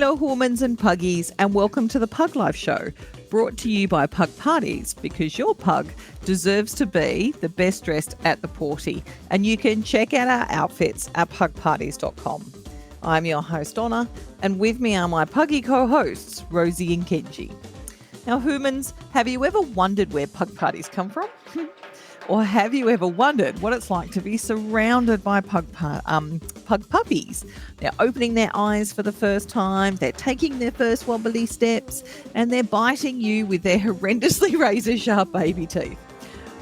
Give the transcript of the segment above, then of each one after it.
Hello, Hoomans and Puggies, and welcome to the Pug Life Show, brought to you by Pug Parties, because your pug deserves to be the best dressed at the party. And you can check out our outfits at pugparties.com. I'm your host, Donna, and with me are my puggy co-hosts, Rosie and Kenji. Now, Hoomans, have you ever wondered where pug parties come from? Or have you ever wondered what it's like to be surrounded by pug puppies? They're opening their eyes for the first time, they're taking their first wobbly steps, and they're biting you with their horrendously razor-sharp baby teeth.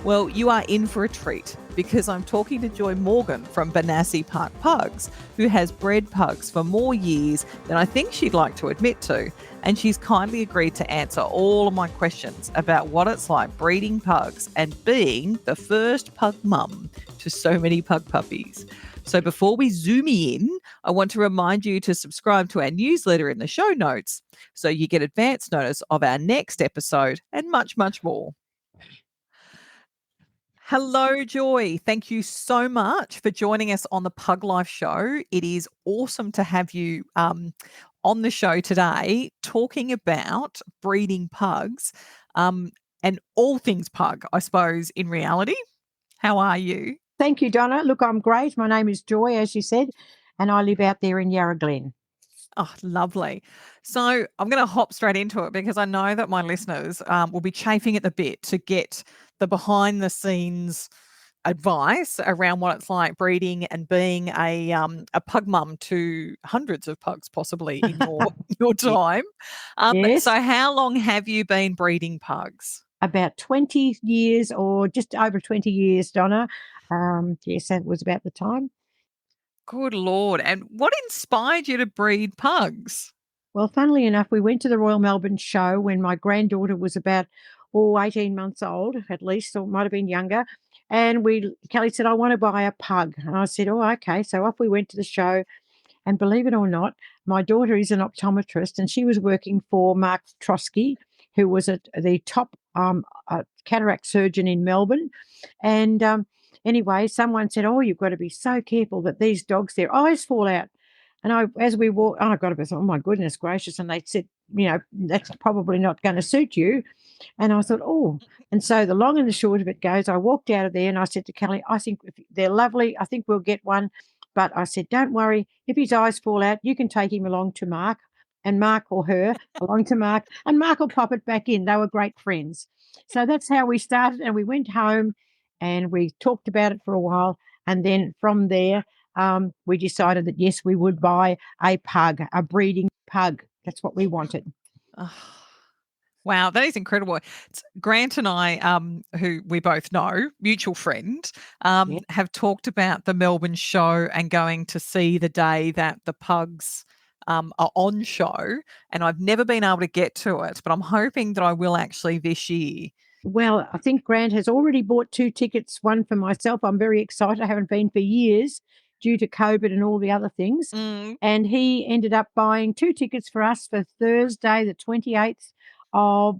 Well, you are in for a treat, because I'm talking to Joy Morgan from Benasi Park Pugs, who has bred pugs for more years than I think she'd like to admit to, and she's kindly agreed to answer all of my questions about what it's like breeding pugs and being the first pug mum to so many pug puppies. So before we zoom in, I want to remind you to subscribe to our newsletter in the show notes so you get advance notice of our next episode and much, much more. Hello, Joy. Thank you so much for joining us on the Pug Life Show. It is awesome to have you on the show today talking about breeding pugs and all things pug, I suppose, in reality. How are you? Thank you, Donna. Look, I'm great. My name is Joy, as you said, and I live out there in Yarra Glen. Oh, lovely. So I'm going to hop straight into it because I know that my listeners will be chafing at the bit to get the behind the scenes advice around what it's like breeding and being a pug mum to hundreds of pugs possibly in your time. Yes. So how long have you been breeding pugs? About 20 years or just over 20 years, Donna. Yes, that was about the time. Good Lord. And what inspired you to breed pugs? Well, funnily enough, we went to the Royal Melbourne show when my granddaughter was about 18 months old, at least, or might have been younger. And Kelly said, I want to buy a pug. And I said, oh, okay. So off we went to the show. And believe it or not, my daughter is an optometrist and she was working for Mark Trosky, who was the top cataract surgeon in Melbourne. And anyway, someone said, oh, you've got to be so careful that these dogs, their eyes fall out. And as we walked, I got to oh, my goodness gracious. And they said, that's probably not going to suit you. And I thought, oh. And so the long and the short of it goes, I walked out of there and I said to Kelly, I think if they're lovely. I think we'll get one. But I said, don't worry. If his eyes fall out, you can take him along to Mark and Mark or her along to Mark and Mark will pop it back in. They were great friends. So that's how we started. And we went home and we talked about it for a while. And then from there, we decided that, yes, we would buy a pug, a breeding pug. That's what we wanted. Oh, wow, that is incredible. Grant and I, who we both know, mutual friend, have talked about the Melbourne show and going to see the day that the pugs are on show. And I've never been able to get to it, but I'm hoping that I will actually this year. Well, I think Grant has already bought 2 tickets, one for myself. I'm very excited. I haven't been for years due to COVID and all the other things. And he ended up buying 2 tickets for us for Thursday, the 28th of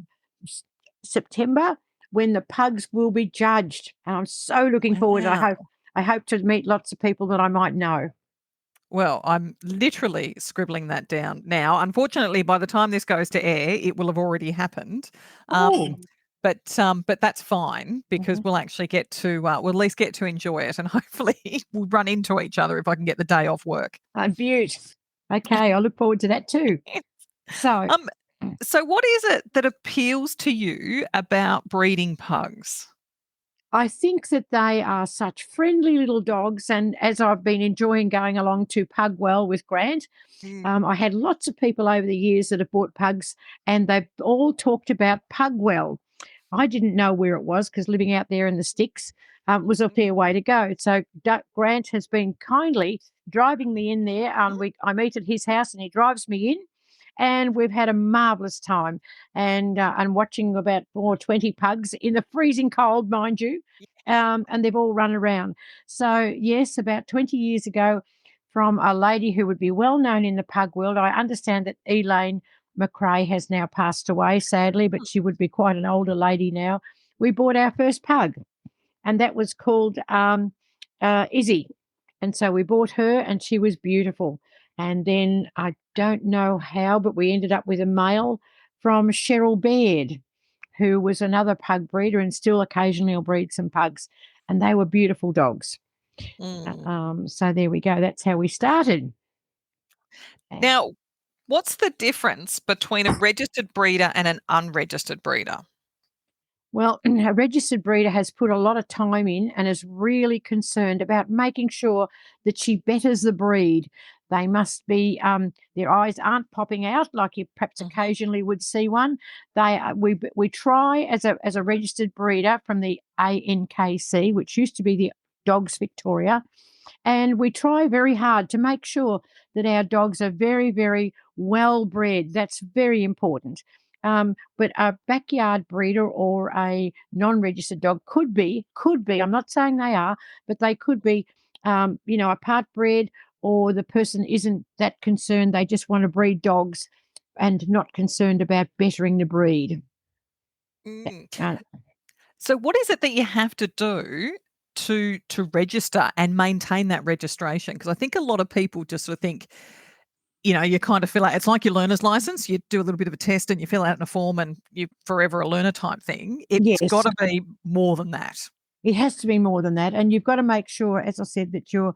September, when the pugs will be judged. And I'm so looking forward. I hope to meet lots of people that I might know. Well, I'm literally scribbling that down now. Unfortunately, by the time this goes to air, it will have already happened. But that's fine because we'll actually get to we'll at least get to enjoy it, and hopefully we'll run into each other if I can get the day off work. Beaut. Okay, I look forward to that too. So what is it that appeals to you about breeding pugs? I think that they are such friendly little dogs, and as I've been enjoying going along to Pugwell with Grant, I had lots of people over the years that have bought pugs, and they've all talked about Pugwell. I didn't know where it was because living out there in the sticks was a fair way to go. So Grant has been kindly driving me in there. I meet at his house and he drives me in. And we've had a marvellous time and watching about 20 pugs in the freezing cold, mind you, and they've all run around. So, yes, about 20 years ago, from a lady who would be well known in the pug world, I understand that Elaine McRae has now passed away, sadly, but she would be quite an older lady now. We bought our first pug, and that was called Izzy. And so we bought her, and she was beautiful. And then I don't know how, but we ended up with a male from Cheryl Baird, who was another pug breeder and still occasionally will breed some pugs. And they were beautiful dogs. Mm. So there we go. That's how we started. Now, what's the difference between a registered breeder and an unregistered breeder? Well, a registered breeder has put a lot of time in and is really concerned about making sure that she betters the breed. They must be, their eyes aren't popping out like you perhaps Mhm. occasionally would see one. We try as a registered breeder from the ANKC, which used to be the Dogs Victoria, and we try very hard to make sure that our dogs are very, very well bred. That's very important. But a backyard breeder or a non-registered dog could be, I'm not saying they are, but they could be, a part bred, or the person isn't that concerned. They just want to breed dogs and not concerned about bettering the breed. Mm. Uh, So what is it that you have to do to register and maintain that registration? Because I think a lot of people just sort of think, you kind of feel like it's like your learner's license. You do a little bit of a test and you fill out in a form and you're forever a learner type thing. It's got yes. to be more than that. It has to be more than that, and you've got to make sure, as I said, that you're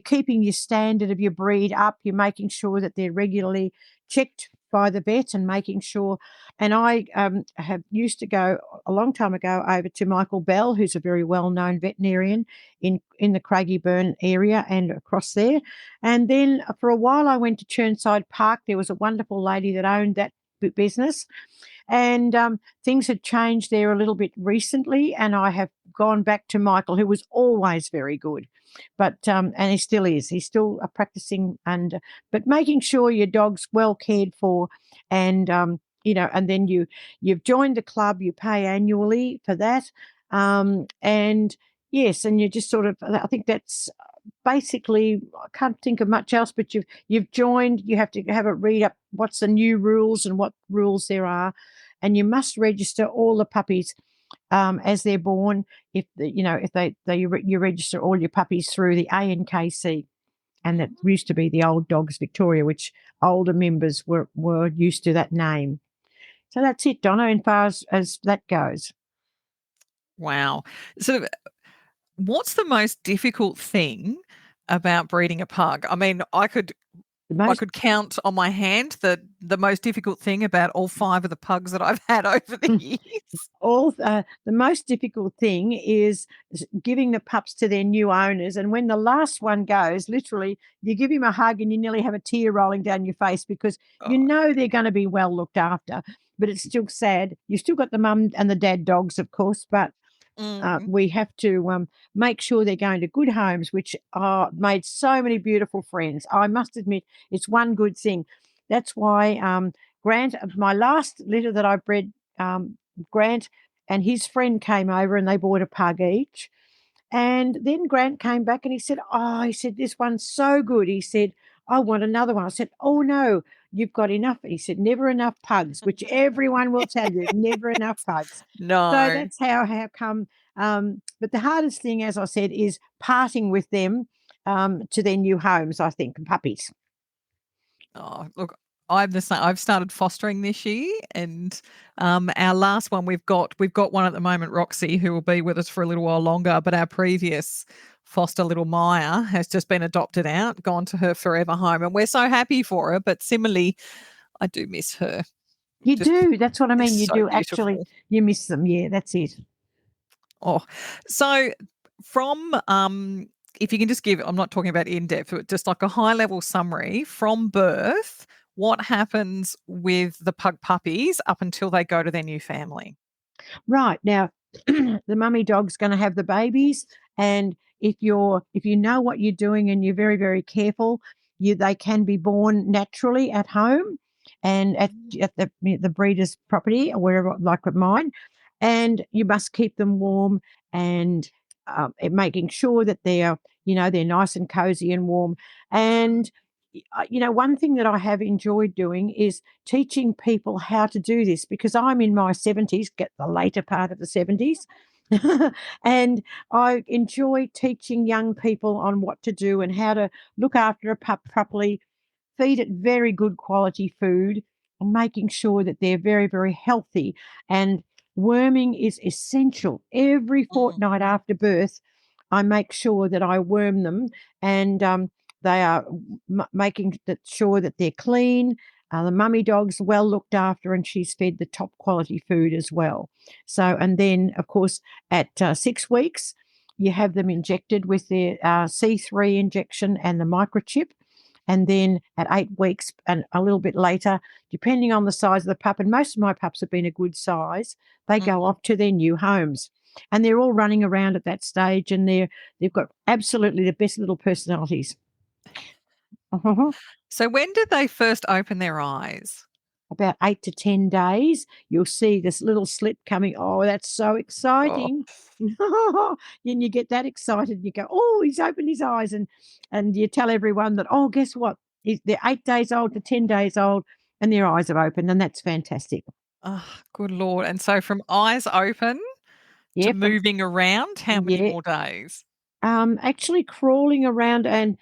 keeping your standard of your breed up. You're making sure that they're regularly checked by the vet and making sure. And I have used to go a long time ago over to Michael Bell, who's a very well-known veterinarian in the Craigieburn area and across there. And then for a while, I went to Churnside Park. There was a wonderful lady that owned that business, and things had changed there a little bit recently, and I have gone back to Michael, who was always very good, but and he still is. He's still practicing, and but making sure your dog's well cared for, and and then you've joined the club. You pay annually for that, and yes, and you just sort of. I think that's basically, I can't think of much else, but you've joined. You have to have a read up what's the new rules and what rules there are, and you must register all the puppies as they're born. If you register all your puppies through the ANKC, and that used to be the old Dogs Victoria, which older members were used to that name. So that's it, Donna, as far as that goes. Wow. So what's the most difficult thing about breeding a pug? I mean, I could The I most could count on my hand the most difficult thing about all 5 of the pugs that I've had over the years. the most difficult thing is giving the pups to their new owners, and when the last one goes, literally, you give him a hug and you nearly have a tear rolling down your face because you Oh, know they're going to be well looked after. But it's still sad. You've still got the mum and the dad dogs, of course, but mm. we have to make sure they're going to good homes, which are made so many beautiful friends. I must admit, it's one good thing. That's why Grant, my last litter that I bred, Grant and his friend came over and they bought a pug each. And then Grant came back and he said, "Oh, he said, this one's so good." He said, "I want another one." I said, "Oh, no, you've got enough." He said, "Never enough pugs," which everyone will tell you, never enough pugs. So No. that's how come. But the hardest thing, as I said, is parting with them to their new homes, I think, puppies. Oh, look, I'm the same. I've started fostering this year, and our last one we've got one at the moment, Roxy, who will be with us for a little while longer. But our previous foster, little Maya, has just been adopted out, gone to her forever home, and we're so happy for her. But similarly, I do miss her. You Just do. That's what I they're mean. You so do actually. beautiful. You miss them. Yeah, that's it. Oh, so from if you can just give, I'm not talking about in depth, but just like a high level summary from birth, what happens with the pug puppies up until they go to their new family? Right. Now, the mummy dog's going to have the babies, and if you know what you're doing and you're very, very careful, they can be born naturally at home and at the breeder's property or wherever, like at mine, and you must keep them warm and making sure that they're nice and cozy and warm. And one thing that I have enjoyed doing is teaching people how to do this, because I'm in my 70s, get the later part of the 70s. And I enjoy teaching young people on what to do and how to look after a pup properly, feed it very good quality food, and making sure that they're very, very healthy. And worming is essential. Every Mm. fortnight after birth, I make sure that I worm them, and they are making sure that they're clean. The mummy dog's well looked after, and she's fed the top quality food as well. So, and then of course at 6 weeks, you have them injected with their C3 injection and the microchip. And then at 8 weeks and a little bit later, depending on the size of the pup, and most of my pups have been a good size, they go Mhm. off to their new homes. And they're all running around at that stage, and they've got absolutely the best little personalities. So when did they first open their eyes? About 8 to 10 days, you'll see this little slit coming. Oh, that's so Oh. exciting. And you get that excited, you go, "Oh, he's opened his eyes," and you tell everyone that, "Oh, guess what? They're 8 days old to 10 days old, and their eyes have opened," and that's fantastic. Oh, good Lord. And so from eyes open to Yeah, moving around, how many yeah. more days? Actually crawling around, and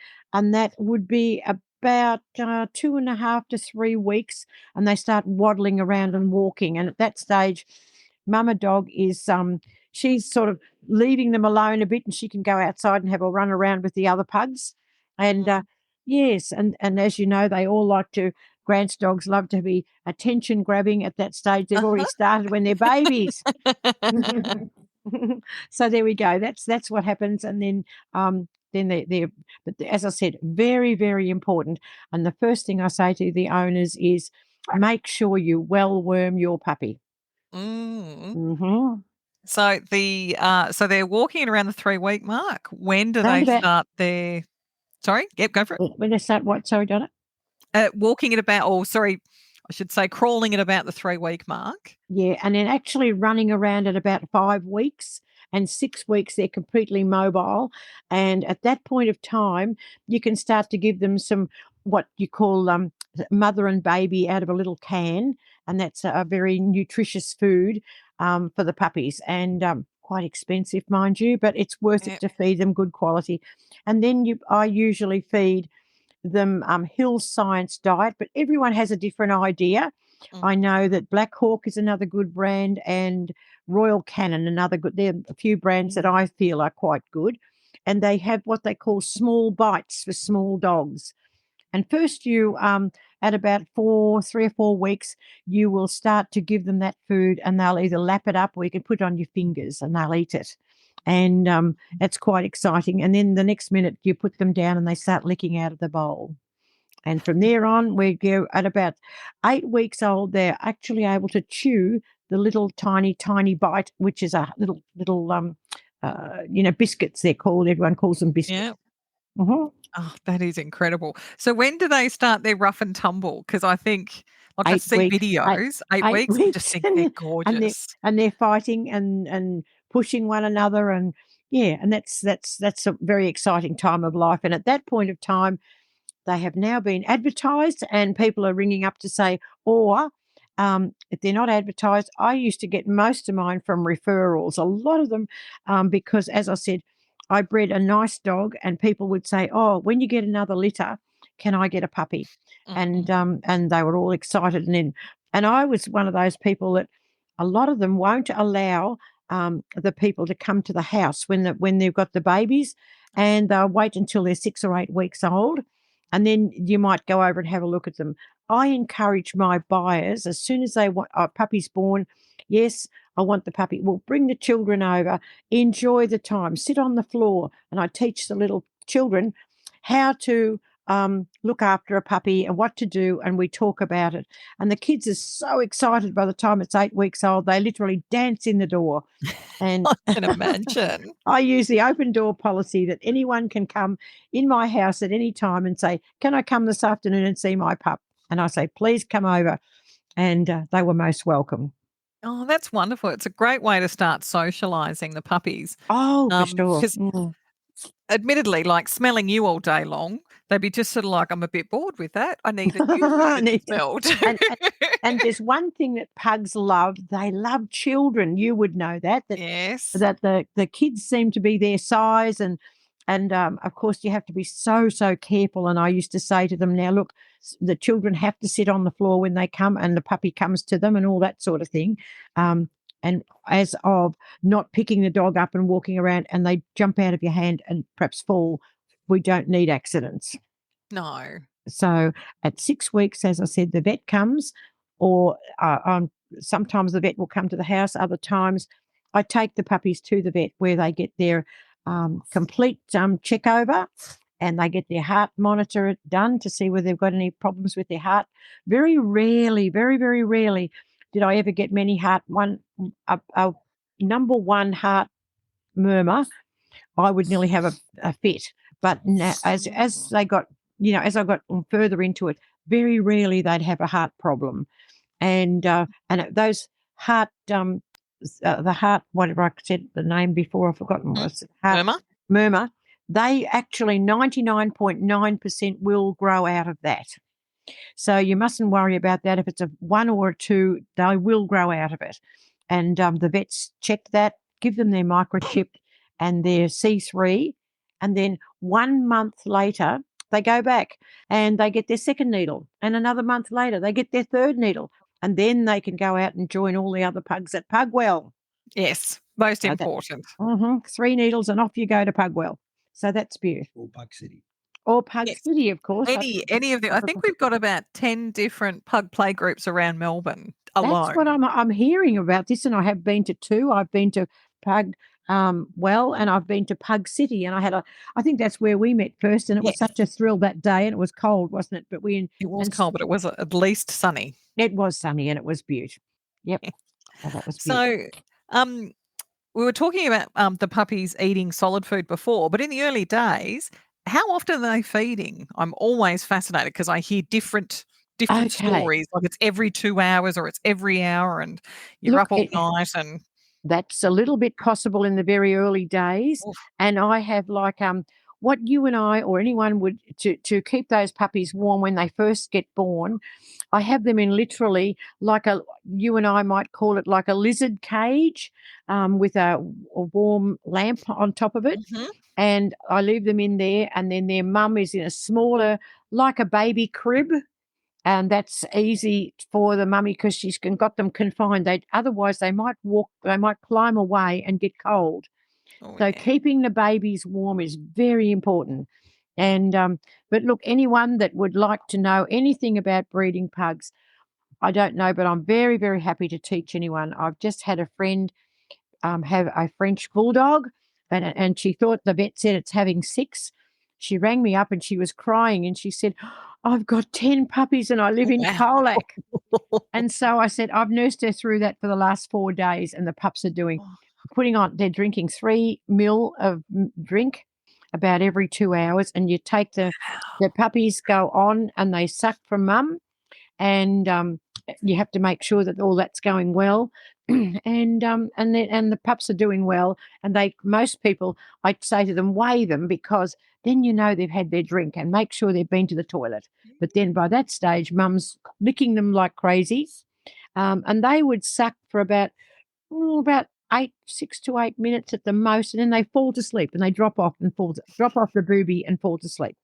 that would be about 2.5 to 3 weeks, and they start waddling around and walking. And at that stage, Mama Dog is she's sort of leaving them alone a bit, and she can go outside and have a run around with the other pugs. And Mm. yes, and as you know, they all like to. Grant's dogs love to be attention grabbing at that stage. They've already Uh-huh. started when they're babies. So there we go. That's what happens, and then they're but as I said, very, very important. And the first thing I say to the owners is make sure you well worm your puppy. Mm. Mm-hmm. So they're walking at around the 3-week mark. When do Round they about start their sorry? Yep, go for it. when they start what? Sorry, Donna. Walking at about or sorry, I should say crawling at about the 3-week mark. Yeah, and then actually running around at about 5 weeks, and 6 weeks they're completely mobile. And at that point of time, you can start to give them some what you call mother and baby out of a little can, and that's a very nutritious food for the puppies, and quite expensive, mind you, but it's worth it Yep. to feed them good quality. And then I usually feed them Hill Science diet, but everyone has a different idea. I Mhm. know that Black Hawk is another good brand, and Royal Canin another good. There are a few brands that Mm. I feel are quite good, and they have what they call small bites for small dogs. And first, you at about 3 or 4 weeks, you will start to give them that food, and they'll either lap it up or you can put it on your fingers and they'll eat it. And that's quite exciting. And then the next minute, you put them down and they start licking out of the bowl. And from there on, we go at about 8 weeks old, they're actually able to chew the little tiny, tiny bite, which is a little, biscuits they're called. Everyone calls them biscuits. Yeah. Mhm. Oh, that is incredible. So when do they start their rough and tumble? Because I think like I Eight see weeks, eight, videos, 8 eight weeks, I just weeks, think they're and gorgeous. they're fighting and pushing one another, and yeah, and that's a very exciting time of life. And at that point of time, they have now been advertised, and people are ringing up to say, or if they're not advertised, I used to get most of mine from referrals, a lot of them, because as I said, I bred a nice dog, and people would say, "Oh, when you get another litter, can I get a puppy?" Mhm. And they were all excited, and I was one of those people that a lot of them won't allow the people to come to the house when they've got the babies, and they'll wait until they're 6 or 8 weeks old, and then you might go over and have a look at them. I encourage my buyers as soon as they want a puppy's born. Yes, I want the puppy. Well, bring the children over, enjoy the time, sit on the floor, and I teach the little children how to look after a puppy and what to do, and we talk about it. And the kids are so excited by the time it's 8 weeks old, they literally dance in the door. And I can imagine. I use the open door policy that anyone can come in my house at any time and say, "Can I come this afternoon and see my pup?" And I say, "Please come over." And they were most welcome. Oh, that's wonderful. It's a great way to start socializing the puppies. Oh, for sure. Because admittedly, like smelling you all day long, they'd be just sort of like, "I'm a bit bored with that. I need a new human to and, smell and to." and there's one thing that pugs love. They love children. You would know that Yes. that the kids seem to be their size, And, of course, you have to be so, so careful. And I used to say to them, now, look, the children have to sit on the floor when they come and the puppy comes to them and all that sort of thing. And as of not picking the dog up and walking around and they jump out of your hand and perhaps fall, we don't need accidents. No. So at 6 weeks, as I said, the vet comes, or sometimes the vet will come to the house. Other times I take the puppies to the vet where they get their complete check over and they get their heart monitor done to see whether they've got any problems with their heart. Very rarely, very, very rarely did I ever get a number one heart murmur. I would nearly have a fit. But now, as they got, as I got further into it, very rarely they'd have a heart problem. And those heart, the heart, whatever I said the name before, I've forgotten what it was. Murmur. They actually 99.9% will grow out of that. So you mustn't worry about that. If it's a 1 or a 2, they will grow out of it. And the vets check that, give them their microchip and their C3, and then 1 month later they go back and they get their second needle, and another month later they get their third needle, and then they can go out and join all the other pugs at Pugwell. Yes, most important. 3 needles and off you go to Pugwell. So that's beautiful. Or Pug City. Or Pug City, of course. Any of them. I think we've got about 10 different pug play groups around Melbourne alone. That's what I'm hearing about this, and I have been to 2. I've been to Pug Well, and I've been to Pug City, and I think that's where we met first, and it was such a thrill that day, and it was cold, wasn't it? But it was cold, but it was at least sunny. It was sunny, and it was beautiful. Yep. Oh, that was beautiful. So, we were talking about the puppies eating solid food before, but in the early days, how often are they feeding? I'm always fascinated because I hear different stories, like it's every 2 hours or it's every hour, and you're up all night. And that's a little bit possible in the very early days. Oof. And I have what you and I or anyone would to keep those puppies warm when they first get born. I have them in literally you and I might call it like a lizard cage with a warm lamp on top of it. Mm-hmm. And I leave them in there, and then their mum is in a smaller, like a baby crib. And that's easy for the mummy because she's got them confined. Otherwise they might climb away and get cold. So keeping the babies warm is very important. And but look, anyone that would like to know anything about breeding pugs, I don't know, but I'm very, very happy to teach anyone. I've just had a friend have a French bulldog, and she thought the vet said it's having 6. She rang me up and she was crying and she said, I've got 10 puppies and I live in Colac. And so I said, I've nursed her through that for the last 4 days, and the pups are they're drinking 3 ml of drink about every 2 hours, and you take the puppies go on and they suck from mum, and you have to make sure that all that's going well. And the pups are doing well, and most people, I'd say to them, weigh them, because then they've had their drink, and make sure they've been to the toilet. But then by that stage, mum's licking them like crazy, and they would suck for about 6 to 8 minutes at the most, and then they fall to sleep and they drop off the booby and fall to sleep.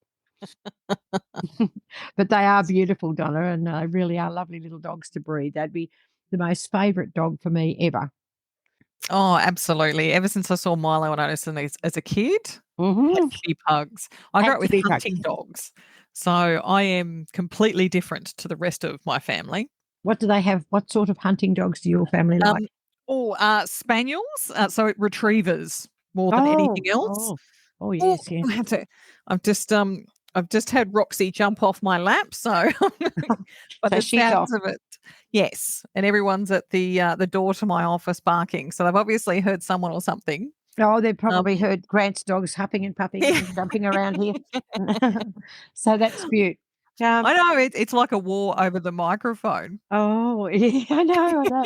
But they are beautiful, Donna, and they really are lovely little dogs to breed. They'd be the most favourite dog for me ever. Oh, absolutely. Ever since I saw Milo and Otis as a kid, had to be pugs. I grew up with hunting dogs, so I am completely different to the rest of my family. What do they have? What sort of hunting dogs do your family like? Spaniels, so retrievers more than anything else. Oh yes, yes. I've just had Roxy jump off my lap, so but the sounds of it, yes. And everyone's at the door to my office barking, so they've obviously heard someone or something. Oh, they've probably heard Grant's dogs huffing and puffing and jumping around here. So that's beautiful. I know it's like a war over the microphone. Oh, yeah, I know.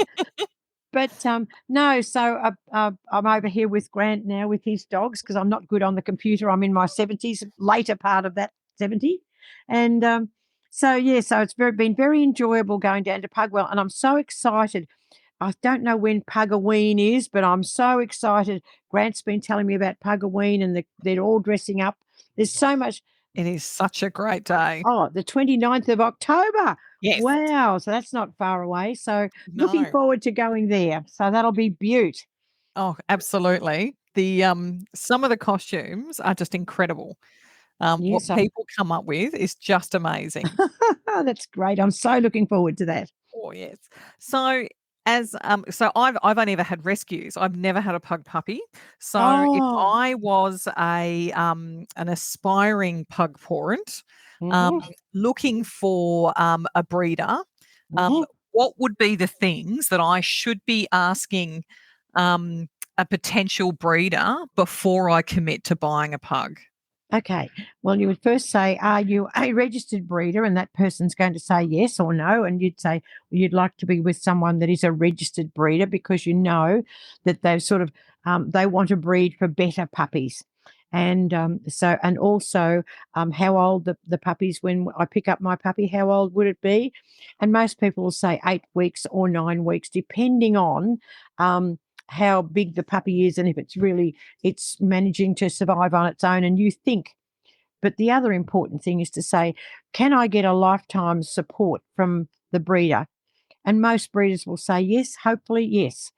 But no, so I'm over here with Grant now with his dogs, because I'm not good on the computer. I'm in my 70s, later part of that 70. And so it's been very enjoyable going down to Pugwell, and I'm so excited I don't know when Pug-a-ween is, but I'm so excited. Grant's been telling me about Pug-a-ween and they're all dressing up. There's so much. It is such a great day. Oh, the 29th of October. Yes. Wow. So that's not far away. So looking No. forward to going there. So that'll be beaut. Oh, absolutely. The some of the costumes are just incredible. What Yes. people come up with is just amazing. That's great. I'm so looking forward to that. Oh, yes. So so I've only ever had rescues. I've never had a pug puppy. So if Oh. I was an aspiring pug parent, Mhm, looking for a breeder, mhm. what would be the things that I should be asking a potential breeder before I commit to buying a pug? Okay. Well, you would first say, "Are you a registered breeder?" And that person's going to say yes or no. And you'd say, well, you'd like to be with someone that is a registered breeder because you know that they've sort of, they want to breed for better puppies. And and also, how old the puppies, when I pick up my puppy, how old would it be? And most people will say 8 weeks or 9 weeks, depending on how big the puppy is and if it's managing to survive on its own. And you think, but the other important thing is to say, can I get a lifetime support from the breeder? And most breeders will say yes, hopefully, yes.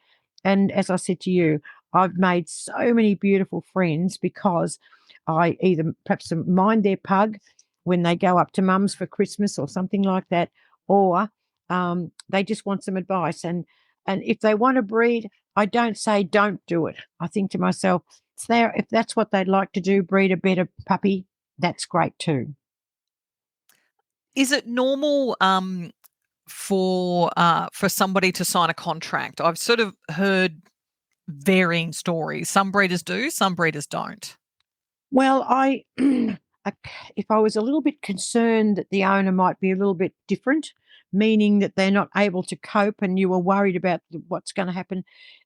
And as I said to you, I've made so many beautiful friends because I either perhaps mind their pug when they go up to mum's for Christmas or something like that, or they just want some advice. And if they want to breed, I don't say don't do it. I think to myself, it's there. If that's what they'd like to do, breed a better puppy, that's great too. Is it normal for somebody to sign a contract? I've sort of heard varying stories. Some breeders do, some breeders don't. Well, if I was a little bit concerned that the owner might be a little bit different, meaning that they're not able to cope and you were worried about what's going to happen.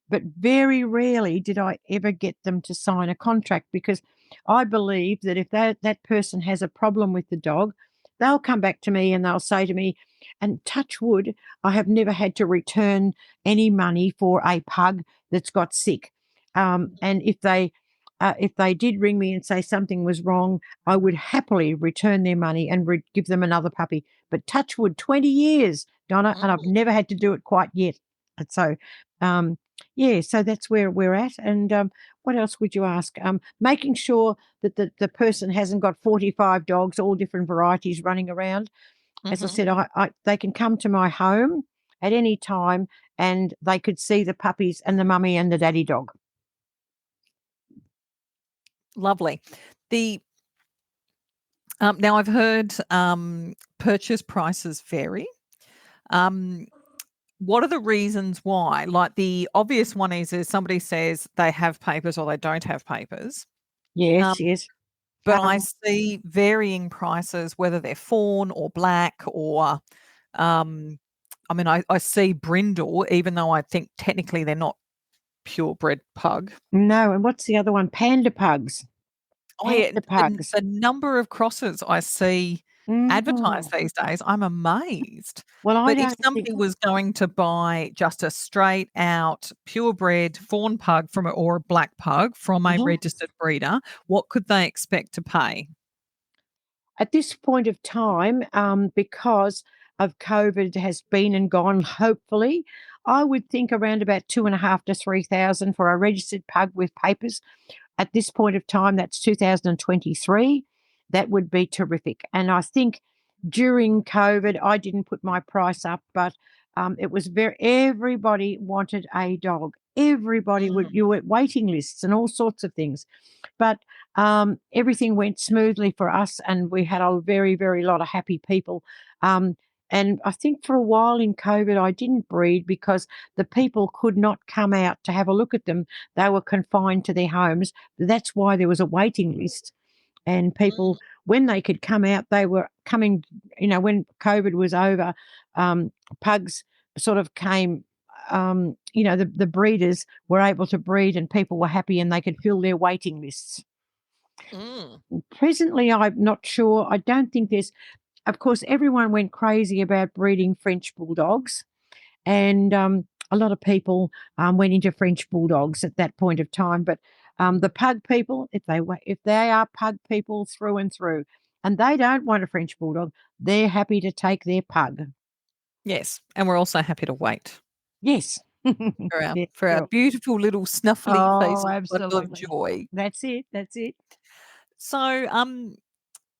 But very rarely did I ever get them to sign a contract because I believe that if that person has a problem with the dog, they'll come back to me and they'll say to me, and touch wood, I have never had to return any money for a pug that's got sick. And if they did ring me and say something was wrong, I would happily return their money and give them another puppy. But touch wood, 20 years, Donna, and I've Mm. never had to do it quite yet. And so, yeah, so that's where we're at. And what else would you ask? Making sure that the person hasn't got 45 dogs, all different varieties running around. As I Mhm. said, they can come to my home at any time and they could see the puppies and the mummy and the daddy dog. Lovely. The Now I've heard purchase prices vary. Um, what are the reasons why? Like the obvious one is somebody says they have papers or they don't have papers. Um, Yes, yes. but I Um, see varying prices, whether they're fawn or black or um, I mean, I see brindle, even though I think technically they're not purebred pug. No, and what's the other one? Panda pugs. Oh, yeah, Panda the pugs. the number of crosses I see advertised Mhm. these days, I'm amazed. Well, I But if don't think somebody was going to buy just a straight out purebred fawn pug from or a black pug from a mhm. registered breeder, what could they expect to pay? At this point of time, because of COVID has been and gone, hopefully, I would think around about 2.5 to 3,000 for a registered pug with papers. At this point of time, that's 2023. That would be terrific. And I think during COVID, I didn't put my price up, but it was everybody wanted a dog. Everybody would, Mm, you were waiting lists and all sorts of things. But everything went smoothly for us, and we had a very, very lot of happy people. Um, and I think for a while in COVID, I didn't breed because the people could not come out to have a look at them. They were confined to their homes. That's why there was a waiting list. And mm, people, when they could come out, they were coming, when COVID was over, pugs sort of came, the breeders were able to breed and people were happy and they could fill their waiting lists. mm, Presently, I'm not sure. I don't think there's, of course, everyone went crazy about breeding French bulldogs. And a a lot of people went into French bulldogs at that point of time. But the pug people, if they are pug people through and through, and they don't want a French bulldog, they're happy to take their pug. Yes, and we're also happy to wait Yes. Yeah, for our sure. beautiful little snuffly Oh, faces full of absolutely. joy. That's it. That's it. So,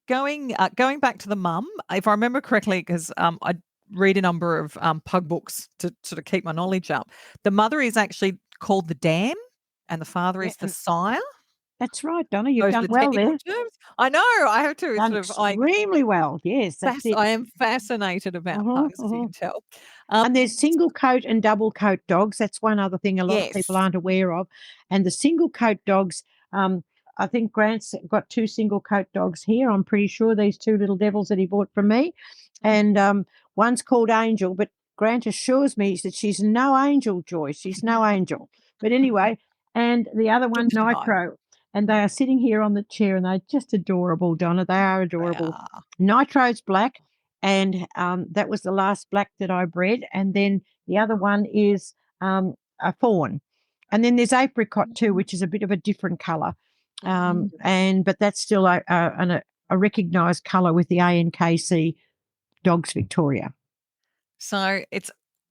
going back to the mum, if I remember correctly, because I read a number of pug books to sort of keep my knowledge up. The mother is actually called the dam, and the father Yeah, is the sire. that's right, Donna. You've Those are done the well technical there. terms. I know. I have to Done sort of. extremely well. Yes, that's it. I am fascinated about Mhm, pugs, as you mhm. can tell. And there's single coat and double coat dogs. That's one other thing a lot of people Yes. aren't aware of. And the single coat dogs, um, I think Grant's got 2 single coat dogs here. I'm pretty sure these 2 little devils that he bought from me. And one's called Angel, but Grant assures me that she's no angel, Joy. She's no angel. But anyway, and the other Good one, to know. Nitro. And they are sitting here on the chair and they're just adorable, Donna. They are They adorable. are. Nitro's black, and that was the last black that I bred. And then the other one is a fawn, and then there's apricot too, which is a bit of a different colour, Mm. but that's still a recognised colour with the ANKC Dogs Victoria. So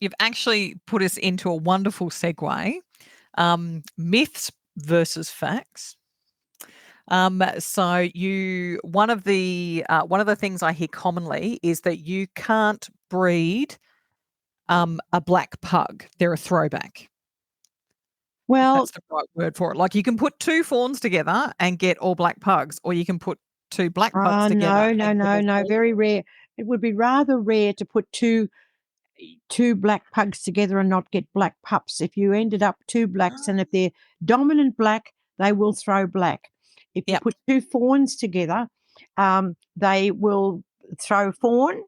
you've actually put us into a wonderful segue. Myths versus facts. So one of the things I hear commonly is that you can't breed a black pug. They're a throwback. If Well, that's the right word for it. Like you can put 2 fawns together and get all black pugs, or you can put 2 black pugs together no, no, and get no, all no, fawns. very rare. It would be rather rare to put two black pugs together and not get black pups. If you ended up 2 blacks, and if they're dominant black, they will throw black. If you Yep. put 2 fawns together, they will throw fawn.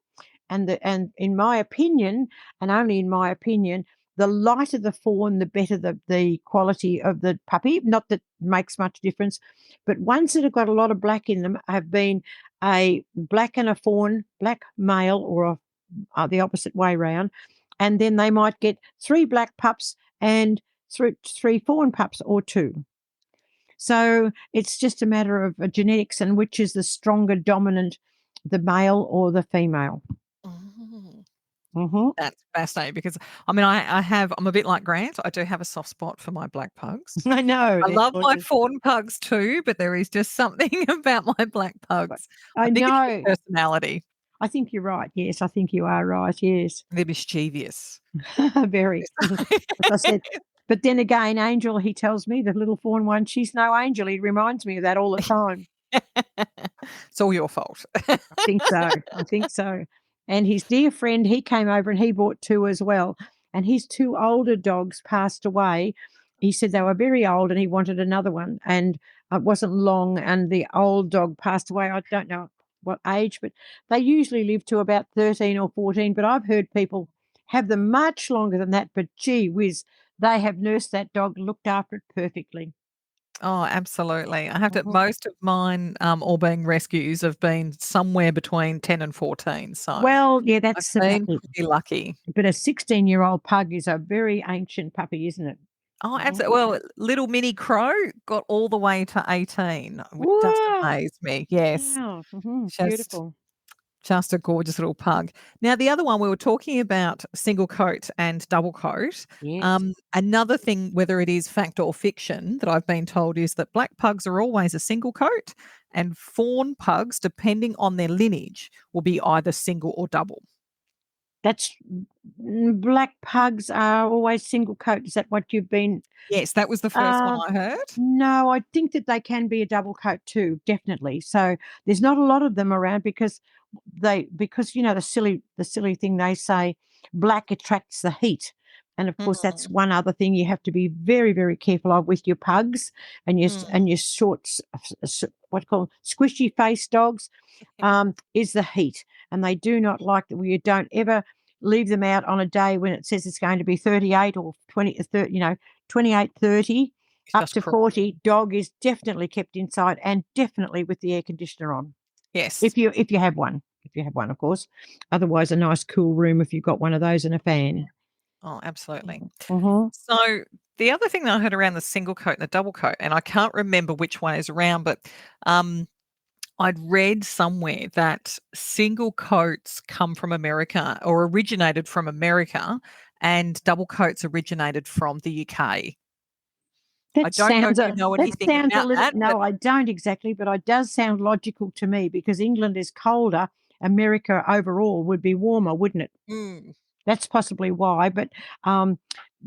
And in my opinion, and only in my opinion, the lighter the fawn, the better the quality of the puppy. Not that it makes much difference, but ones that have got a lot of black in them have been a black and a fawn, black male, or the opposite way round, and then they might get 3 black pups and 3 fawn pups, or 2. So it's just a matter of genetics and which is the stronger dominant, the male or the female. Mm. Mhm. That's fascinating because I'm a bit like Grant. I do have a soft spot for my black pugs. I know, I they're love my gorgeous. fawn pugs too, but there is just something about my black But pugs. I I think it's know. the personality. I think you're right. Yes, I think you are right. Yes. They're mischievous. Very. As I said, but then again, Angel, he tells me, the little fawn one, she's no angel. He reminds me of that all the time. It's all your fault. I think so. I think so. And his dear friend, he came over and he bought 2 as well. And his 2 older dogs passed away. He said they were very old and he wanted another one. And it wasn't long. And the old dog passed away. I don't know what age, but they usually live to about 13 or 14. But I've heard people have them much longer than that. But gee whiz, they have nursed that dog, looked after it perfectly. Oh, absolutely. I have to Mhm. most of mine, all being rescues, have been somewhere between 10 and 14, so Well, yeah, I've that's about been it. pretty lucky. But a 16-year-old pug is a very ancient puppy, isn't it? Oh, Mhm. absolutely. Well, little mini Crow got all the way to 18, which just Wow. amazed me. Yes, Wow. Mhm. just Beautiful. just a gorgeous little pug. Now, the other one we were talking about single coat and double coat. Yes. Another thing, whether it is fact or fiction, that I've been told is that black pugs are always a single coat, and fawn pugs, depending on their lineage, will be either single or double. That's black pugs are always single coat. Is that what you've been Yes, that was the first one uh I heard. no, I think that they can be a double coat too, definitely. So there's not a lot of them around because the silly thing they say, black attracts the heat. And of course that's Mm, one other thing you have to be very, very careful of with your pugs and mm, your short what you call squishy face dogs, is the heat. And they do not like that. You don't ever leave them out on a day when it says it's going to be 38 or 20, 30, 28, 30 it's up just to cruel. 40. Dog is definitely kept inside and definitely with the air conditioner on. Yes. If you have one. If you have one, of course. Otherwise, a nice cool room if you've got one of those and a fan. Oh, absolutely. Mhm. So the other thing that I heard around the single coat and the double coat, and I can't remember which one is around, but um, I'd read somewhere that single coats come from America or originated from America, and double coats originated from the UK. I don't know if you know That anything sounds a about little, that, but no, I don't exactly, but it does sound logical to me because England is colder. America overall would be warmer, wouldn't it? mm, That's possibly why, but, um,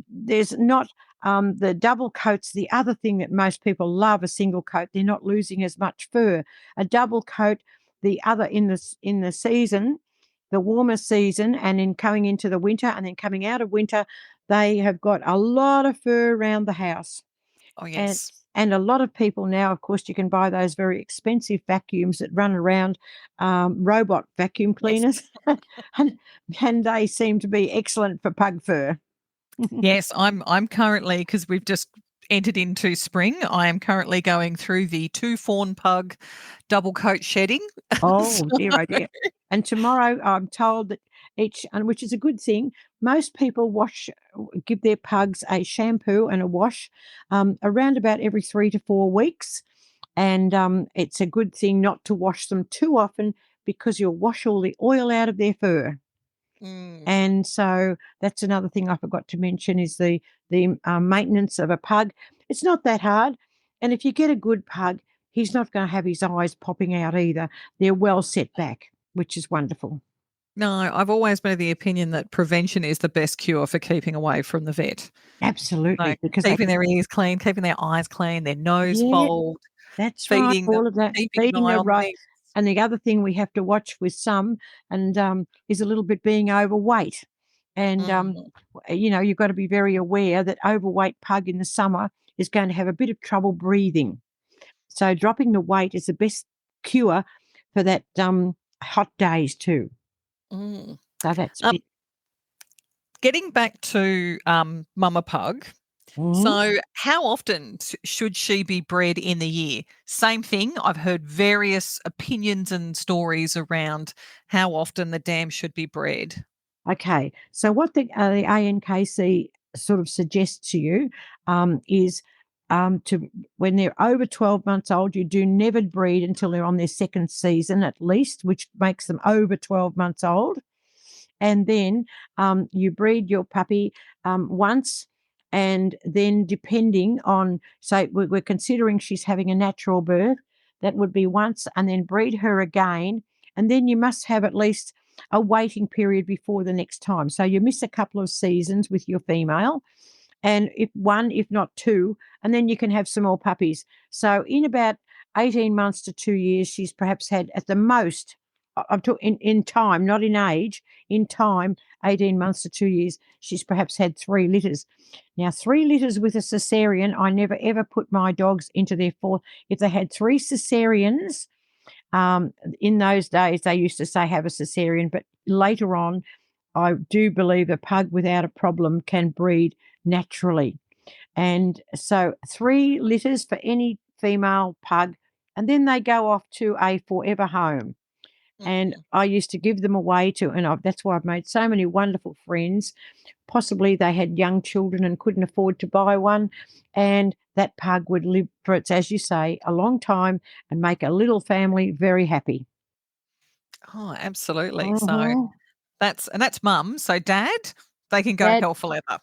there's not, the double coat's the other thing that most people love, a single coat. They're not losing as much fur. A double coat, the other in the season, the warmer season, and in coming into the winter and then coming out of winter, they have got a lot of fur around the house. oh And yes, and a lot of people now, of course, you can buy those very expensive vacuums that run around, robot vacuum yes. cleaners, and they seem to be excellent for pug fur. Yes, I'm currently, because we've just entered into spring, I am currently going through the 2 fawn pug double coat shedding. So Oh, dear, oh, dear. And tomorrow, I'm told that each, and which is a good thing, most people give their pugs a shampoo and a wash, around about every 3 to 4 weeks, and, it's a good thing not to wash them too often because you'll wash all the oil out of their fur. mm, And so that's another thing I forgot to mention is maintenance of a pug. It's not that hard, and if you get a good pug, he's not gonna have his eyes popping out either. They're well set back, which is wonderful. no, I've always been of the opinion that prevention is the best cure for keeping away from the vet. Absolutely, Like, because they keeping can, their ears clean, keeping their eyes clean, their nose yeah, fold, that's right, feeding them, all of that, keeping an feeding eye the on right, things. and the other thing we have to watch with some and, is a little bit being overweight, and, Mm, you've gotta be very aware that overweight pug in the summer is going to have a bit of trouble breathing. So dropping the weight is the best cure for that, hot days too. mm. So that's Um, big. Getting back to, Mama Pug, Mhm. so how often should she be bred in the year? Same thing, I've heard various opinions and stories around how often the dam should be bred. Okay. So what the ANKC sort of suggests to you, is, to when they're over 12 months old, you do never breed until they're on their 2nd season at least, which makes them over 12 months old. And then, you breed your puppy, once, and then depending on, say we're considering she's having a natural birth, that would be once, and then breed her again, and then you must have at least a waiting period before the next time. So you miss a couple of seasons with your female, and if one, if not two, and then you can have some more puppies. So in about 18 months to 2 years, she's perhaps had at the most, I'm talking in time, not in age, in time, 18 months to 2 years, she's perhaps had 3 litters. Now, 3 litters with a cesarean, I never ever put my dogs into their fourth. If they had 3 cesareans, in those days, they used to say have a cesarean, but later on, I do believe a pug without a problem can breed naturally. And so 3 litters for any female pug, and then they go off to a forever home. And Mm. I used to give them away to, and that's why I've made so many wonderful friends. Possibly they had young children and couldn't afford to buy one. And that pug would live for its, as you say, a long time and make a little family very happy. Oh, absolutely. So Mhm. that's mum. So dad, they can go Dad, hell for leather.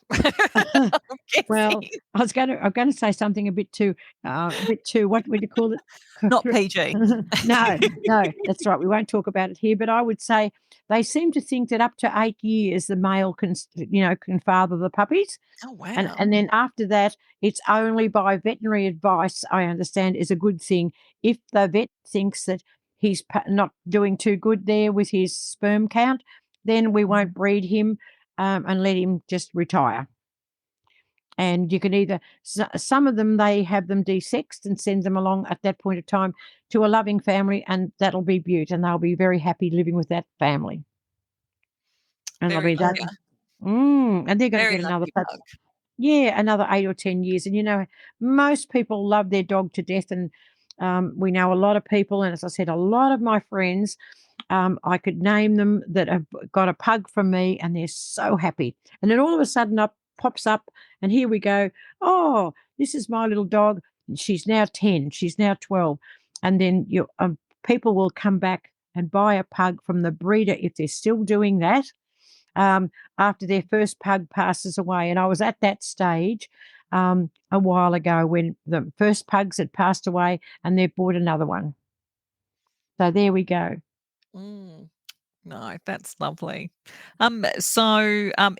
I'm well, guessing. I'm gonna say something a bit too, what would you call it? Not PG. No, no, that's right, we won't talk about it here, but I would say they seem to think that up to 8 years the male can father the puppies, Oh, and wow. then after that, it's only by veterinary advice, I understand, is a good thing. If the vet thinks that he's not doing too good there with his sperm count, then we Mhm. won't breed him, and let him just retire. And you can either, some of them, they have them desexed and send them along at that point of time to a loving family, and that'll be beaut, and they'll be very happy living with that family. And they'll Very be that, lucky. and they're going to Very get another lucky pug. yeah, another 8 or 10 years. And most people love their dog to death, and we know a lot of people, and as I said, a lot of my friends I could name them that have got a pug from me, and they're so happy. And then all of a sudden pops up, and here we go. Oh, this is my little dog. She's now 10. She's now 12. And then people will come back and buy a pug from the breeder if they're still doing that after their first pug passes away. And I was at that stage a while ago when the first pugs had passed away and they've bought another one. So there we go. No, that's lovely. So can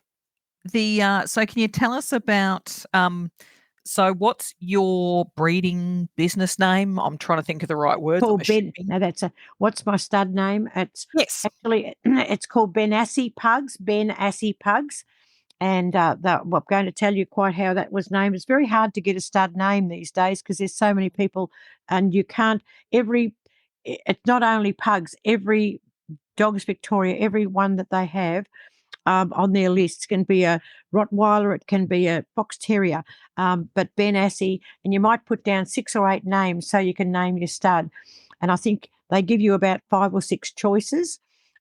you tell us about so what's your breeding business name? I'm trying to think of the right words. Called Ben. Now what's my stud name? Actually it's called Benasi Pugs. And I'm going to tell you quite how that was named. It's very hard to get a stud name these days because there's so many people, and you can't. It's not only pugs. Every Dogs Victoria, every one that they have on their list can be a Rottweiler, it can be a Fox Terrier, but Benasi, and you might put down 6 or 8 names so you can name your stud. And I think they give you about 5 or 6 choices.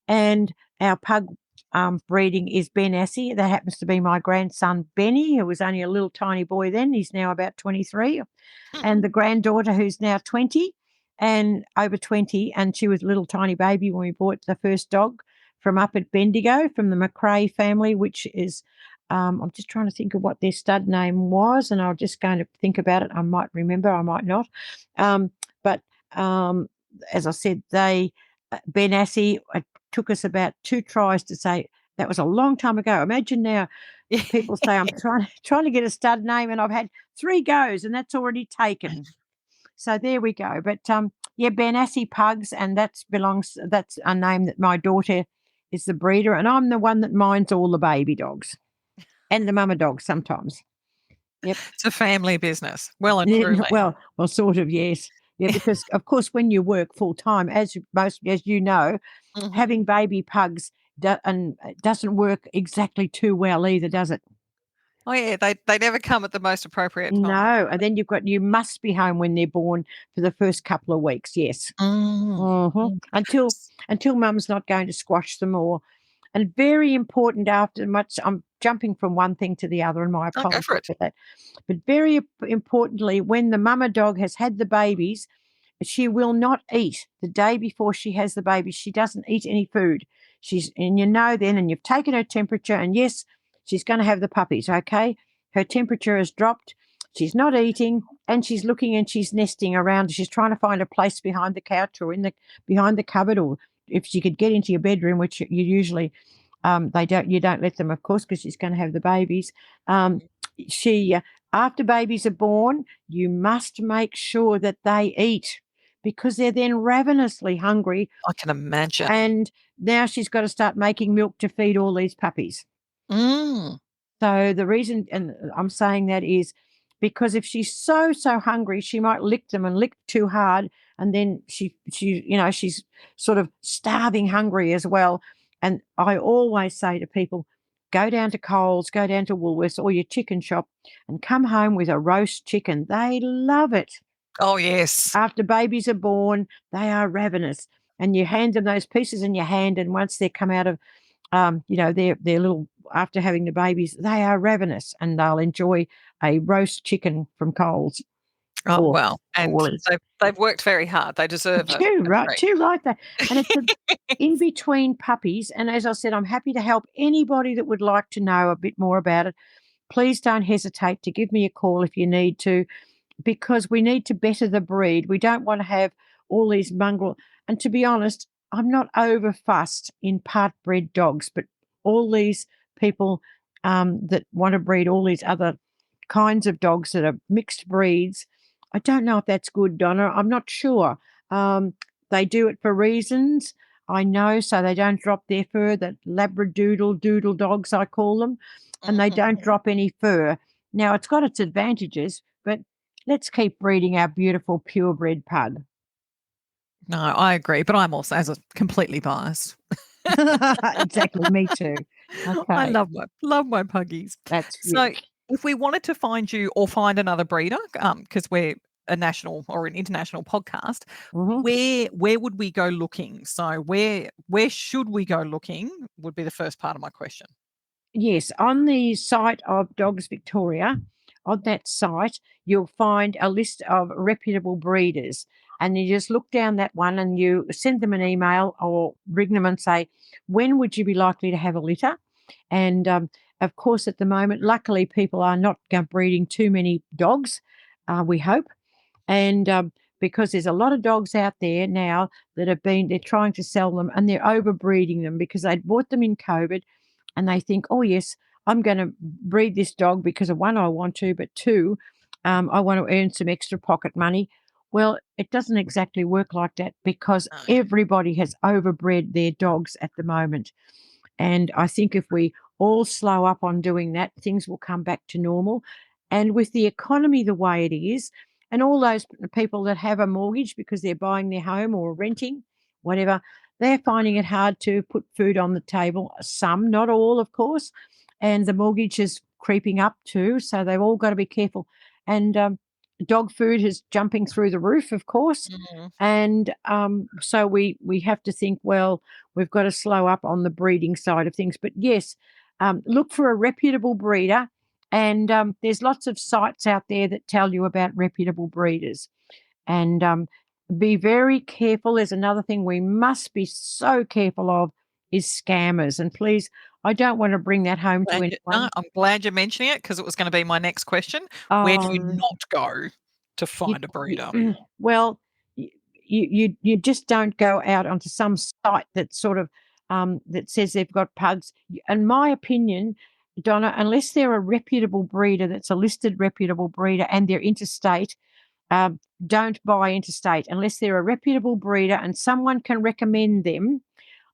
And our pug breeding is Benasi. That happens to be my grandson Benny, who was only a little tiny boy then. He's now about 23. And the granddaughter, who's now 20 and over 20, and she was a little tiny baby when we bought the first dog from up at Bendigo, from the McRae family, which is, I'm just trying to think of what their stud name was, and I'm just going to think about it. I might remember, I might not. But as I said, Benasi, it took us about 2 tries to say, that was a long time ago. Imagine now people say, I'm trying to get a stud name, and I've had 3 goes, and that's already taken. So there we go. But Benasi Pugs, and that's a name that my daughter is the breeder, and I'm the one that minds all the baby dogs and the mama dogs sometimes. Yep. It's a family business. Well and truly. Well, sort of, yes. Yeah, because of course when you work full time, as you know, having baby pugs doesn't work exactly too well either, does it? Oh yeah, they never come at the most appropriate time. No, and then you must be home when they're born for the first couple of weeks. Yes, until mum's not going to squash them and very important. After much, I'm jumping from one thing to the other, and my apologies for that. But very importantly, when the mama dog has had the babies, she will not eat the day before she has the babies. She doesn't eat any food. And you've taken her temperature, and yes, she's going to have the puppies, okay? Her temperature has dropped. She's not eating, and she's looking and she's nesting around. She's trying to find a place behind the couch or behind the cupboard, or if she could get into your bedroom, which you usually you don't let them, of course, because she's going to have the babies. After babies are born, you must make sure that they eat, because they're then ravenously hungry. I can imagine. And now she's got to start making milk to feed all these puppies. So the reason, and I'm saying that, is because if she's so hungry, she might lick them and lick too hard, and then she's sort of starving hungry as well. And I always say to people, go down to Coles, go down to Woolworths or your chicken shop, and come home with a roast chicken. They love it. Oh yes. After babies are born, they are ravenous, and you hand them those pieces in your hand, and once they come out of their little, after having the babies, they are ravenous, and they'll enjoy a roast chicken from Coles. Oh, well, and they've worked very hard. They deserve it. Too right there. And it's in between puppies. And as I said, I'm happy to help anybody that would like to know a bit more about it. Please don't hesitate to give me a call if you need to, because we need to better the breed. We don't want to have all these mongrel. And to be honest, I'm not over fussed in part-bred dogs, but all these people that want to breed all these other kinds of dogs that are mixed breeds, I don't know if that's good, Donna. I'm not sure. They do it for reasons, I know, so they don't drop their fur, the Labradoodle doodle dogs, I call them, and they don't drop any fur. Now, it's got its advantages, but let's keep breeding our beautiful purebred pug. No, I agree, but I'm also completely biased. Exactly, me too. Okay. I love my puggies. That's so. If we wanted to find you or find another breeder, because we're a national or an international podcast, Mhm. where would we go looking? So where should we go looking would be the first part of my question. Yes, on the site of Dogs Victoria, on that site, you'll find a list of reputable breeders. And you just look down that one and you send them an email or ring them and say, when would you be likely to have a litter? And of course, at the moment, luckily, people are not breeding too many dogs, we hope. And because there's a lot of dogs out there now that they're trying to sell them and they're overbreeding them because they bought them in COVID and they think, oh, yes, I'm going to breed this dog because of one, I want to, but two, I want to earn some extra pocket money. Well, it doesn't exactly work like that because No. everybody has overbred their dogs at the moment. And I think if we all slow up on doing that, things will come back to normal. And with the economy the way it is, and all those people that have a mortgage because they're buying their home or renting, whatever, they're finding it hard to put food on the table. Some, not all, of course. And the mortgage is creeping up too. So they've all got to be careful. And dog food is jumping through the roof, of course. Mhm. And so we have to think, well, we've got to slow up on the breeding side of things. But yes, look for a reputable breeder. And there's lots of sites out there that tell you about reputable breeders. And be very careful. There's another thing we must be so careful of is scammers. And please, I don't want to bring that home to anyone. I'm glad you're mentioning it because it was going to be my next question. Where do you Um, not go to you, find a breeder? well, you just don't go out onto some site that sort of that says they've got pugs. In my opinion, Donna, unless they're a reputable breeder, that's a listed reputable breeder, and they're interstate, don't buy interstate unless they're a reputable breeder and someone can recommend them.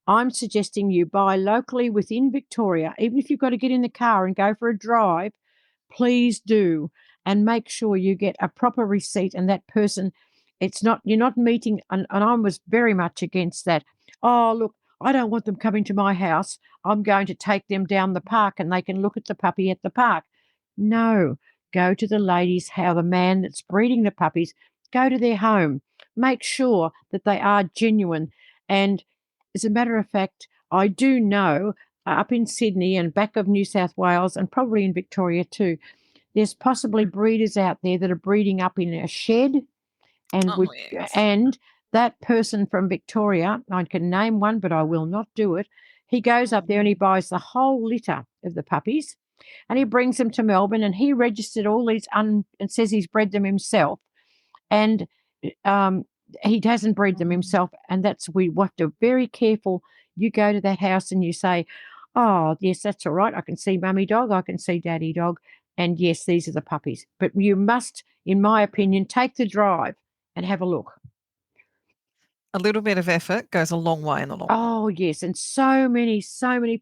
I'm suggesting you buy locally within Victoria, even if you've got to get in the car and go for a drive. Please do, and make sure you get a proper receipt and that person, it's not, you're not meeting, and I was very much against that. Oh, look, I don't want them coming to my house. I'm going to take them down the park and they can look at the puppy at the park. No, go to the ladies, how the man that's breeding the puppies, go to their home. Make sure that they are genuine. And as a matter of fact, I do know up in Sydney and back of New South Wales and probably in Victoria too, there's possibly breeders out there that are breeding up in a shed and Oh, would, yes. and that person from Victoria, I can name one, but I will not do it. He goes up there and he buys the whole litter of the puppies and he brings them to Melbourne and he registered all these and says he's bred them himself. And um, he hasn't bred them himself. And that's, we have to be very careful. You go to that house and you say, oh, yes, that's all right. I can see mummy dog. I can see daddy dog. And yes, these are the puppies. But you must, in my opinion, take the drive and have a look. A little bit of effort goes a long way in the long run. Oh, yes. And so many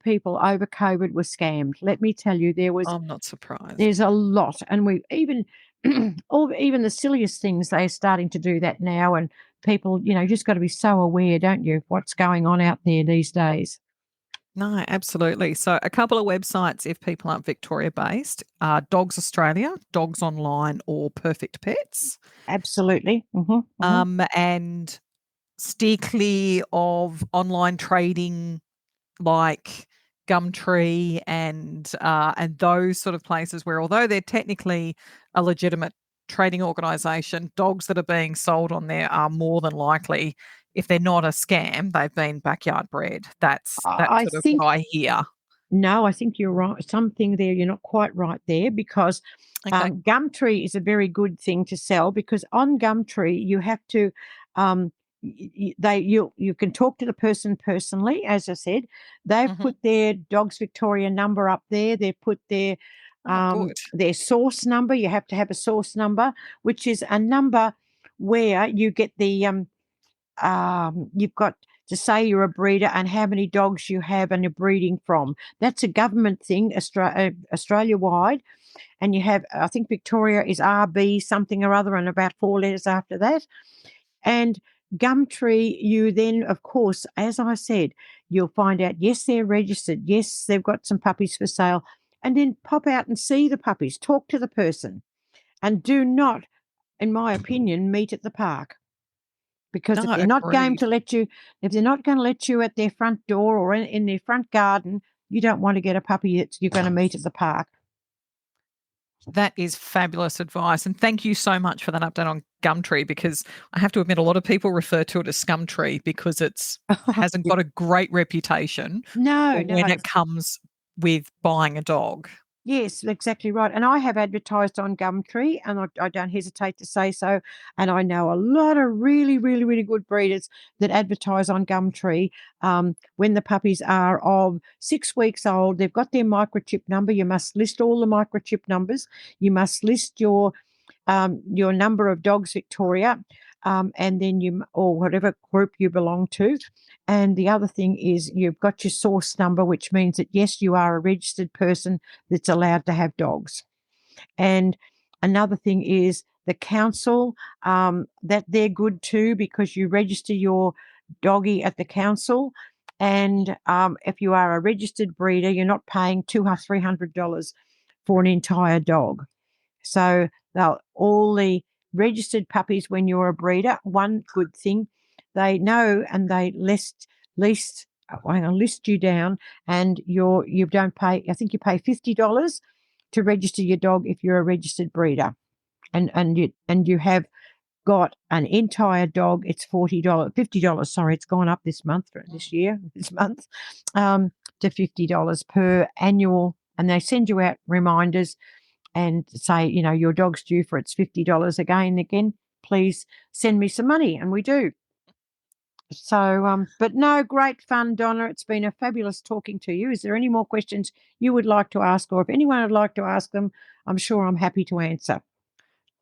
people over COVID were scammed. Let me tell you, I'm not surprised. there's a lot. And we even, even the silliest things, they're starting to do that now. And people, just got to be so aware, don't you, of what's going on out there these days. No, absolutely. So a couple of websites, if people aren't Victoria based, are Dogs Australia, Dogs Online, or Perfect Pets. Absolutely. And steer clear of online trading like Gumtree and those sort of places where, although they're technically a legitimate trading organisation, dogs that are being sold on there are more than likely, if they're not a scam, they've been backyard bred. That's I sort of think, what I hear. no, I think you're right. Something there, you're not quite right there because Okay. Gumtree is a very good thing to sell because on Gumtree you have to, you can talk to the person personally. As I said, they've Mhm. put their Dogs Victoria number up there. They've put Oh, good. their source number. You have to have a source number, which is a number where you get the you've got to say you're a breeder and how many dogs you have and you're breeding from. That's a government thing, Australia wide. And you have, I think Victoria is RB something or other, and about 4 letters after that. And Gumtree, you then, of course, as I said, you'll find out, yes, they're registered. Yes, they've got some puppies for sale. And then pop out and see the puppies, talk to the person. And do not in my opinion, meet at the park. Because No, if they're not going agreed. to let you, if they're not going to let you at their front door or in their front garden, you don't want to get a puppy that you're going to meet at the park. That is fabulous advice. And thank you so much for that update on Gumtree, because I have to admit a lot of people refer to it as Scumtree because it's hasn't got a great reputation No, when no. it comes with buying a dog. Yes, exactly right. And I have advertised on Gumtree, and I don't hesitate to say so. And I know a lot of really, really, really good breeders that advertise on Gumtree when the puppies are of 6 weeks old. They've got their microchip number. You must list all the microchip numbers. You must list your number of dogs, Victoria, and then or whatever group you belong to. And the other thing is you've got your source number, which means that, yes, you are a registered person that's allowed to have dogs. And another thing is the council, that they're good too, because you register your doggy at the council. And if you are a registered breeder, you're not paying $200 or $300 for an entire dog. So all the registered puppies, when you're a breeder, one good thing, they know and they list you down, and you don't pay. I think you pay $50 to register your dog if you're a registered breeder, and you have got an entire dog. It's $50. Sorry, it's gone up this month, this month, to $50 per annual, and they send you out reminders and say, your dog's due for its $50 again. Please send me some money, and we do. So, but no, great fun, Donna. It's been a fabulous talking to you. Is there any more questions you would like to ask, or if anyone would like to ask them, I'm sure I'm happy to answer.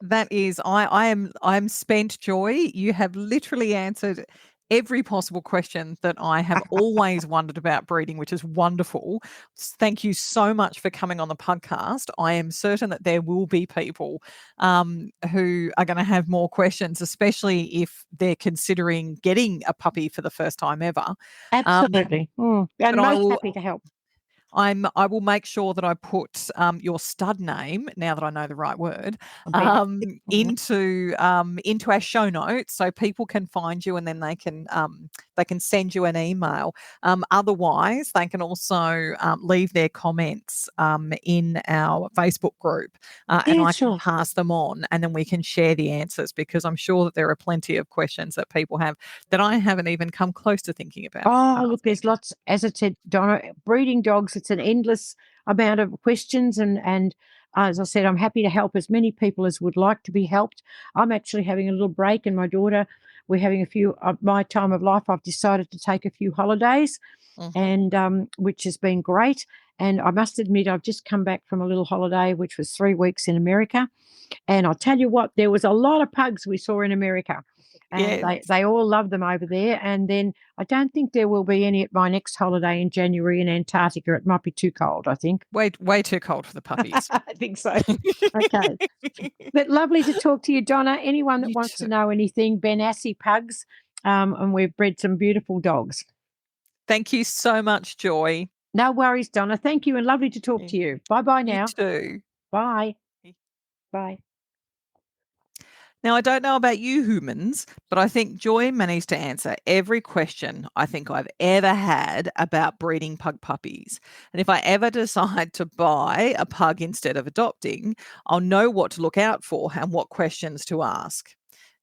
That is, I'm spent, Joy. You have literally answered every possible question that I have always wondered about breeding, which is wonderful. Thank you so much for coming on the podcast. I am certain that there will be people who are going to have more questions, especially if they're considering getting a puppy for the first time ever. Absolutely. And most happy to help. I will make sure that I put your stud name, now that I know the right word, into our show notes, so people can find you, and then they can send you an email. Otherwise, they can also leave their comments in our Facebook group, and I can pass them on, and then we can share the answers, because I'm sure that there are plenty of questions that people have that I haven't even come close to thinking about. Oh, look, there's lots. As I said, Donna, breeding dogs, it's an endless amount of questions. And as I said, I'm happy to help as many people as would like to be helped. I'm actually having a little break, and my daughter, we're having a few, my time of life, I've decided to take a few holidays, and which has been great. And I must admit, I've just come back from a little holiday, which was 3 weeks in America. And I'll tell you what, there was a lot of pugs we saw in America. And they all love them over there. And then I don't think there will be any at my next holiday in January in Antarctica. It might be too cold, I think. Way too cold for the puppies. I think so. Okay. But lovely to talk to you, Donna. Anyone that wants to know anything, Benasi Pugs, and we've bred some beautiful dogs. Thank you so much, Joy. No worries, Donna. Thank you, and lovely to talk to you. Bye-bye now. You too. Bye. Bye. Now, I don't know about you humans, but I think Joy managed to answer every question I think I've ever had about breeding pug puppies. And if I ever decide to buy a pug instead of adopting, I'll know what to look out for and what questions to ask.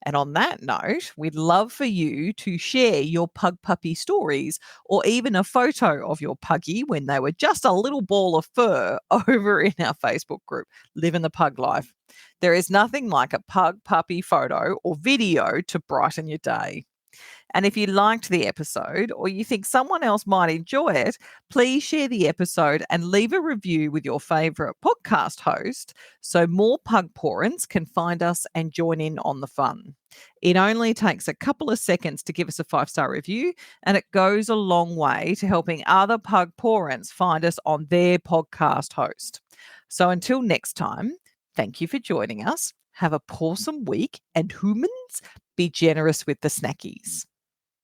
And on that note, we'd love for you to share your pug puppy stories, or even a photo of your puggy when they were just a little ball of fur, over in our Facebook group, Living the Pug Life. There is nothing like a pug puppy photo or video to brighten your day. And if you liked the episode, or you think someone else might enjoy it, please share the episode and leave a review with your favourite podcast host, so more Pug Pawrents can find us and join in on the fun. It only takes a couple of seconds to give us a 5-star review, and it goes a long way to helping other Pug Pawrents find us on their podcast host. So until next time, thank you for joining us. Have a pawsome week, and humans, be generous with the snackies.